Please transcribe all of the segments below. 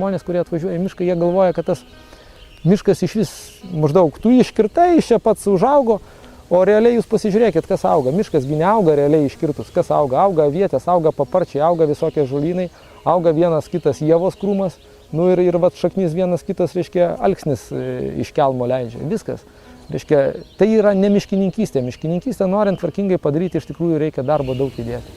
žmonės, kurie atvažiuoja į mišką, jie galvoja, kad tas miškas iš vis maždaug tu iškirtai, iš čia pats užaugo, o realiai jūs pasižiūrėkit, kas auga. Miškas gi neauga realiai iškirtus, kas auga. Auga avietės, auga paparčiai, auga visokie žolynai, auga vienas kitas ievos krūmas, nu ir vat šaknis vienas kitas, reiškia, alksnis iš kelmo leidžia. Viskas. Reiškia, tai yra ne miškininkystė. Miškininkystė, norint tvarkingai padaryti, iš tikrųjų reikia darbo daug įdėti.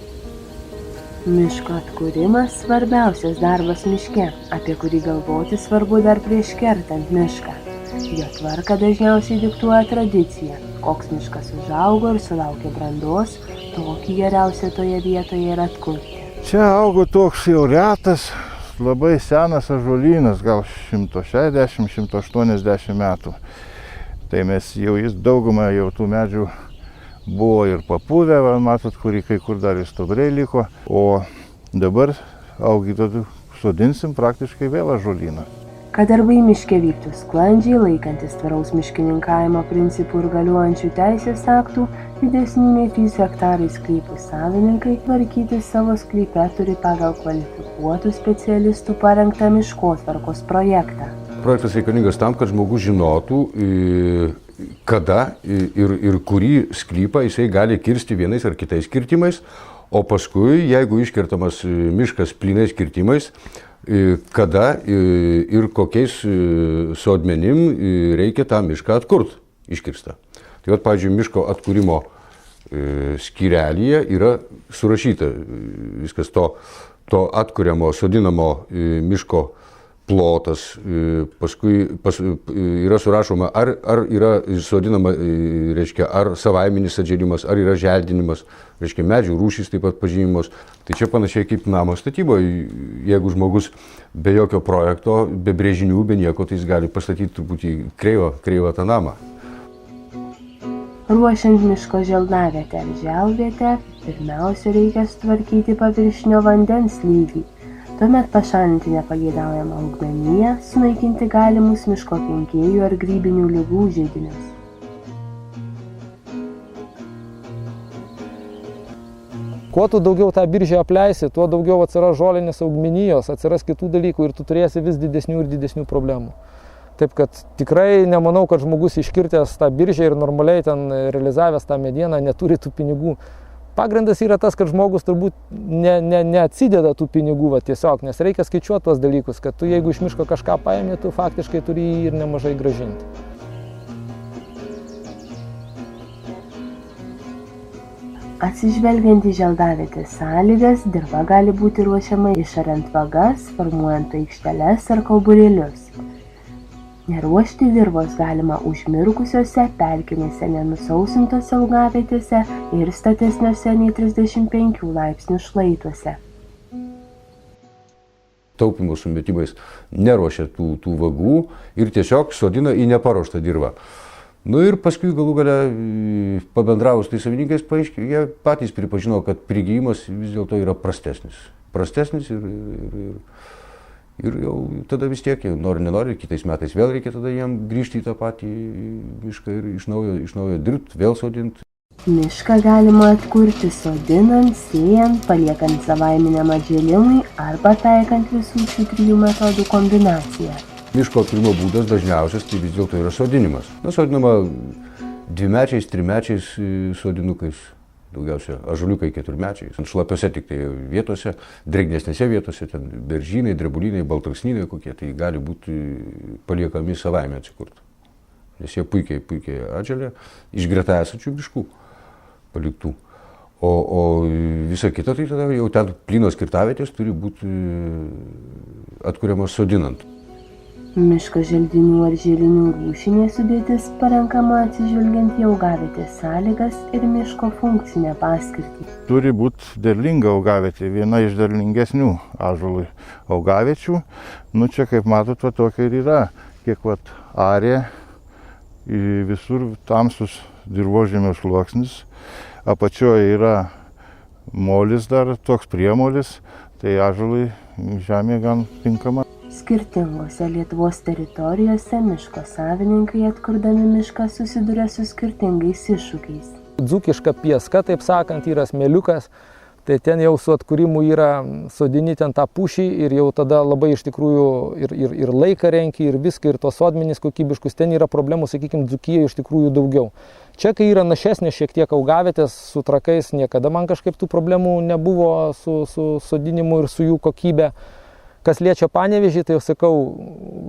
Miško atkūrimas svarbiausias darbas miške, apie kurį galvoti svarbu dar prieš kertant mišką. Jo tvarką dažniausiai diktuoja tradicija. Koks miškas užaugo ir sulaukė brandos, tokį geriausia toje vietoje ir atkurti. Čia augo toks jau retas, labai senas ąžuolynas, gal 160-180 metų. Tai mes jau daugumą jau tų medžių buvo ir papūvę, matot, kurį kai kur dar ir stuobriai liko, o dabar sodinsim praktiškai vėl ąžuolyną. Kad darbai miške vyktų sklandžiai, laikantis tvaraus miškininkavimo principų ir galiuojančių teisės aktų, didesnių nei 3 hektarai sklypų savininkai tvarkyti savo sklype turi pagal kvalifikuotų specialistų parengtą miškotvarkos projektą. Projektas reikalingas tam, kad žmogus žinotų, kada ir kurį sklypą jisai gali kirsti vienais ar kitais kirtimais, o paskui, jeigu iškertamas miškas plynais kirtimais, kada ir kokiais sodmenim reikia tą mišką atkurt iškirstą. Tai vat, pavyzdžiui, miško atkūrimo skyrelyje yra surašyta viskas to atkuriamo, sodinamo miško plotas, paskui yra surašoma, ar yra sodinama, reiškia, ar savaiminis atžėlimas, ar yra želdinimas, reiškia, medžių rūšys taip pat pažymimos. Tai čia panašiai kaip namo statyboje, jeigu žmogus be jokio projekto, be brėžinių, be nieko, tai jis gali pastatyti truputį kreivą tą namą. Ruošiant miško želdavietę ar želvietę, pirmiausia reikia sutvarkyti paviršinio vandens lygį. Tuomet pašalinti nepageidaujamą augmeniją, sunaikinti galimus miško kenkėjų ar grybinių ligų židinius. Kuo tu daugiau tą biržę apleisi, tuo daugiau atsiras žolinės augmenijos, atsiras kitų dalykų ir tu turėsi vis didesnių ir didesnių problemų. Taip kad tikrai nemanau, kad žmogus iškirtęs tą biržę ir normaliai ten realizavęs tą medieną neturi tų pinigų. Pagrindas yra tas, kad žmogus turbūt neatsideda tų pinigų tiesiog, nes reikia skaičiuoti tuos dalykus, kad tu jeigu iš miško kažką paėmė, tu faktiškai turi jį ir nemažai grąžinti. Atsižvelgiant į želdavietės sąlygas, dirva gali būti ruošiama išariant vagas, formuojant aikšteles ar kauburėlius. Neruošti dirvos galima užmirkusiose, pelkinėse nenusausintose augavietėse ir statesniuose nei 35 laipsnių šlaituose. Taupymo sumetimais neruošia tų vagų ir tiesiog sodina į neparuoštą dirvą. Nu ir paskui galų gale pabendravus tai savininkais, jie patys pripažino, kad prigijimas vis dėlto yra prastesnis. Ir jau tada vis tiek, nori, kitais metais vėl reikia tada jiem grįžti į tą patį mišką ir iš naujo dirbti, vėl sodinti. Mišką galima atkurti sodinant, sėjant, paliekant savaiminiam atžėlimui arba taikant visų šių 3 metodų kombinaciją. Miško atkūrimo būdas dažniausias tai vis dėlto yra sodinimas. Sodinama 2-mečiais, 3-mečiais sodinukais. Daugiausia ąžuoliukai 4-mečiais, ant šlapiose tik tai vietose, drėgnesnėse vietose, ten beržynai, drebulynai, baltraksnynai kokie, tai gali būti paliekami savaime atsikurti. Nes jie puikiai atželia iš greta esančių miškų paliktų. O visa kita, tai tada jau ten plynos kirtavietės turi būti atkuriamos sodinant. Miško želdinių ar žėlinių rūšinė sudėtis parenkama atsižvelgiant į augavietės sąlygas ir miško funkcinę paskirtį. Turi būti derlinga augavietė, viena iš derlingesnių ąžuolui augaviečių. Nu čia, kaip matot, tokia ir yra, kiek arė, visur tamsus dirvožemio sluoksnis, apačioje yra molis dar, toks priemolis, tai ąžuolui žemė gan tinkama. Skirtingose Lietuvos teritorijose miško savininkai atkurdami mišką susiduria su skirtingais iššūkiais. Dzūkiška pieska, taip sakant, yra smėliukas. Tai ten jau su atkūrimu yra sodini ten tą pušį ir jau tada labai iš tikrųjų ir laiką renki, ir viską, ir tos sodmenys kokybiškus. Ten yra problemų, sakykime, Dzūkijoje iš tikrųjų daugiau. Čia, kai yra našesnė šiek tiek augavietės, su trakais niekada man kažkaip tų problemų nebuvo su sodinimu ir su jų kokybė. Kas liečia Panevėžį, tai jau sakau,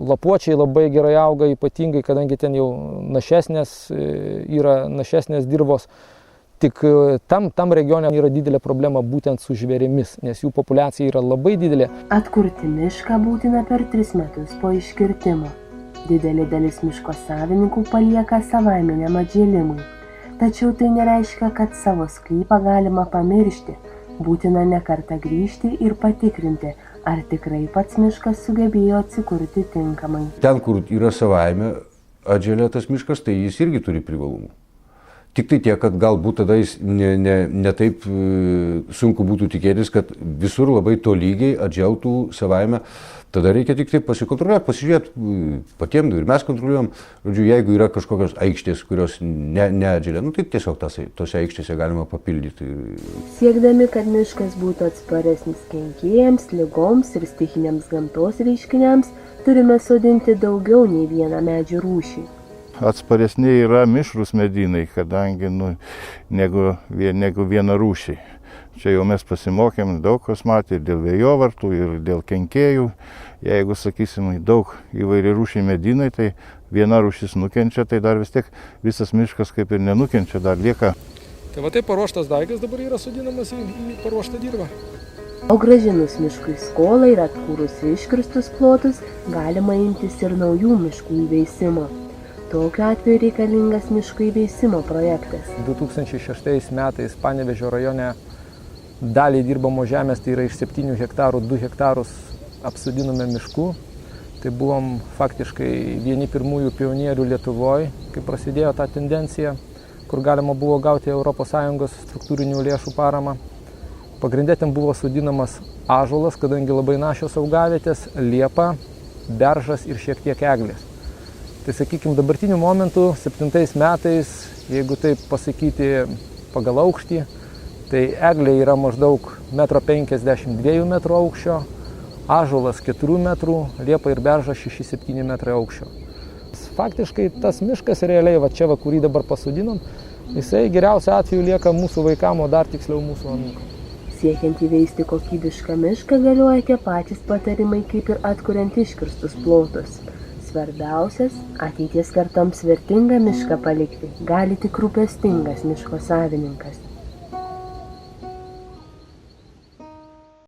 lapuočiai labai gerai auga, ypatingai, kadangi ten jau yra našesnės dirvos. Tik tam regione yra didelė problema būtent su žvėrimis, nes jų populiacija yra labai didelė. Atkurti mišką būtina per 3 metus po iškirtimo. Didelė dalis miško savininkų palieka savaiminiam atžėlimui. Tačiau tai nereiškia, kad savo sklypą galima pamiršti. Būtina ne kartą grįžti ir patikrinti, ar tikrai pats miškas sugebėjo atsikurti tinkamai. Ten, kur yra savaime atžėlė tas miškas, tai jis irgi turi privalumų. Tik tai tiek, kad galbūt tada jis ne taip sunku būtų tikėtis, kad visur labai tolygiai atželtų savaime. Tada reikia tik taip pasikontroliuoti, pasižiūrėti patiems ir mes kontroliuojam. Žodžiu, jeigu yra kažkokios aikštės, kurios neatželia, tai tiesiog tose aikštėse galima papildyti. Siekdami, kad miškas būtų atsparesnis kenkėjams, ligoms ir stichiniams gamtos reiškiniams, turime sodinti daugiau nei vieną medžių rūšį. Atsparesni yra mišrūs medynai, kadangi negu viena rūšiai. Čia jau mes pasimokėm, daug kas matė ir dėl vėjovartų, ir dėl kenkėjų. Jeigu, sakysim, daug įvairių rūšių medynai, tai viena rūšis nukenčia, tai dar vis tiek visas miškas kaip ir nenukenčia, dar lieka. Tai va taip paruoštas daigas dabar yra sodinamas į paruoštą dirvą. O grąžinus miškui skolą ir atkūrus iškirstus plotus, galima imtis ir naujų miškų įveisimo. Tokiu atveju reikalingas miškų įveisimo projektas. 2006 metais Panevėžio rajone dalį dirbamo žemės, tai yra iš 7 hektarų 2 hektarus apsodinome miškų. Tai buvom faktiškai vieni pirmųjų pionierių Lietuvoje, kai prasidėjo ta tendencija, kur galima buvo gauti ES struktūrinių lėšų paramą. Pagrindė ten buvo sodinamas ąžuolas, kadangi labai našios augavietės, liepa, beržas ir šiek tiek eglės. Tai sakykime, dabartiniu momentu, 7 metais, jeigu taip pasakyti pagal aukštį, tai eglė yra maždaug 1,52 m aukščio, ąžuolas 4 metrų, liepa ir beržas 6-7 metrai aukščio. Faktiškai tas miškas realiai, čia kurį dabar pasodinom, jisai geriausiu atveju lieka mūsų vaikam, o dar tiksliau mūsų anūkam. Siekiant įveisti kokybišką mišką galioja tie patys patarimai kaip ir atkuriant iškirstus plotus. Svarbiausias, ateities kartoms vertingą mišką palikti gali tik rūpestingas miško savininkas.